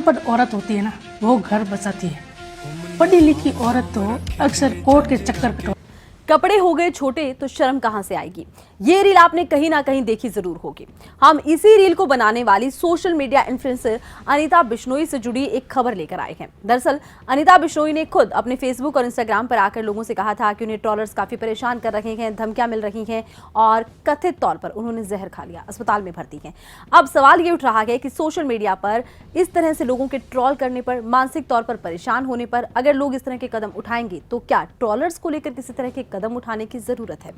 अनपढ़ औरत होती है ना, वो घर बसाती है। पढ़ी लिखी औरत तो अक्सर कोर्ट के चक्कर कटवा। कपड़े हो गए छोटे तो शर्म कहां से आएगी। ये रील आपने कहीं ना कहीं देखी जरूर होगी। हम इसी रील को बनाने वाली social media influencer Anita Bishnoi से जुड़ी एक खबर लेकर आए हैं। दरअसल अनीता बिश्नोई ने खुद अपने फेसबुक और इंस्टाग्राम पर आकर लोगों से कहा था कि उन्हें ट्रोलर्स काफी परेशान कर रहे हैं, धमकियां मिल रही हैं और कथित तौर पर उन्होंने जहर खा लिया, अस्पताल में भर्ती हैं। अब सवाल ये उठ रहा है कि सोशल मीडिया पर इस तरह से लोगों के ट्रोल करने पर, मानसिक तौर पर परेशान होने पर अगर लोग इस तरह के कदम उठाएंगे तो क्या ट्रोलर्स को लेकर किसी तरह के कदम उठाने की जरूरत है।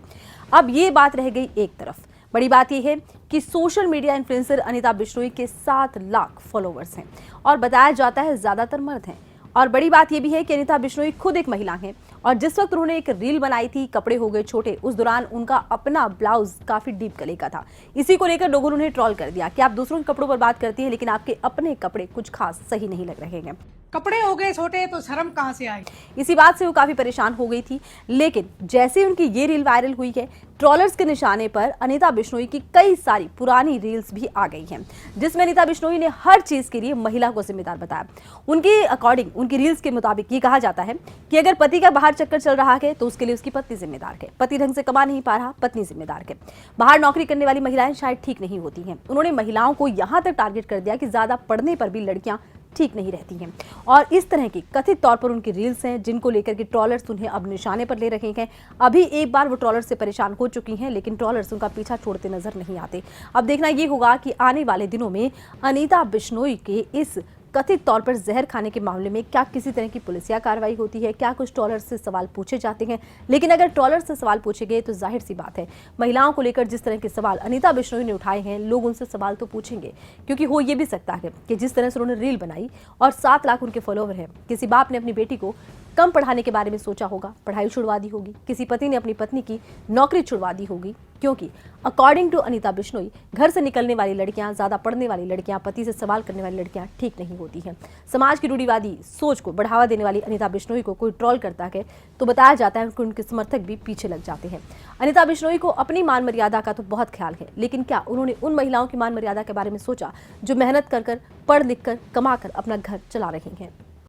अब ये बात रह गई एक तरफ। बड़ी बात यह है कि social media influencer Anita Bishnoi के 7 लाख फॉलोअर्स हैं और बताया जाता है ज्यादातर मर्द हैं। और बड़ी बात यह भी है कि अनीता बिश्नोई खुद एक महिला हैं और जिस वक्त उन्होंने एक रील बनाई थी कपड़े हो गए छोटे, उस दौरान उनका अपना ब्लाउज काफी डीप गले का था। इसी को लेकर लोगों ने उन्हें ट्रोल कर दिया कि आप दूसरों के कपड़ों पर बात करती हैं लेकिन आपके अपने कपड़े कुछ खास सही नहीं लग रहे हैं। कपड़े हो गए छोटे तो शर्म कहां से आई। इसी बात से वो काफी परेशान हो गई थी, लेकिन जैसे उनकी ये रील वायरल हुई है, ट्रोलर्स के निशाने पर अनीता बिश्नोई की कई सारी पुरानी रील्स भी आ गई हैं, जिसमें अनीता बिश्नोई ने हर चीज के लिए महिला को जिम्मेदार बताया। उनकी अकॉर्डिंग, उनकी रील्स के मुताबिक ये कहा जाता है कि अगर पति का बाहर चक्कर चल रहा है तो उसके लिए उसकी पत्नी जिम्मेदार है, पति ढंग से कमा नहीं पा रहा, पत्नी जिम्मेदार है, बाहर नौकरी करने वाली महिलाएं शायद ठीक नहीं होती हैं। उन्होंने महिलाओं को यहां तक टारगेट कर दिया कि ज्यादा पढ़ने पर भी लड़कियां ठीक नहीं रहती हैं और इस तरह की कथित तौर पर उनकी रील्स हैं जिनको लेकर के ट्रोलर्स उन्हें अब निशाने पर ले रहे हैं। अभी एक बार वो ट्रोलर्स से परेशान हो चुकी हैं लेकिन ट्रोलर्स उनका पीछा छोड़ते नजर नहीं आते। अब देखना ये होगा कि आने वाले दिनों में अनीता बिश्नोई के इस कथित तौर पर जहर खाने के मामले में क्या किसी तरह की पुलिसिया कार्रवाई होती है, क्या कुछ ट्रोलर्स से सवाल पूछे जाते हैं। लेकिन अगर ट्रोलर्स से सवाल पूछे गए तो जाहिर सी बात है, महिलाओं को लेकर जिस तरह के सवाल अनीता बिश्नोई ने उठाए हैं, लोग उनसे सवाल तो पूछेंगे, क्योंकि हो ये भी सकता है कि जिस तरह से उन्होंने रील बनाई और 7 लाख उनके फॉलोवर हैं, किसी बाप ने अपनी बेटी को कम पढ़ाने के बारे में सोचा होगा, पढ़ाई छुड़वा दी होगी, किसी पति ने अपनी पत्नी की नौकरी छुड़वा दी होगी, क्योंकि अकॉर्डिंग टू अनीता बिश्नोई घर से निकलने वाली लड़कियां, ज्यादा पढ़ने वाली लड़कियां, पति से सवाल करने वाली लड़कियां ठीक नहीं होती हैं। समाज की रूढ़िवादी सोच को बढ़ावा देने वाली अनीता बिश्नोई को कोई ट्रोल करता है तो बताया जाता है कि उनके समर्थक भी पीछे लग जाते हैं। अनीता बिश्नोई को अपनी मान मर्यादा का तो बहुत ख्याल है, लेकिन क्या उन्होंने उन महिलाओं की मान मर्यादा के बारे में सोचा जो मेहनत कर कर, पढ़ लिख कर, कमा कर अपना घर चला रही हैं।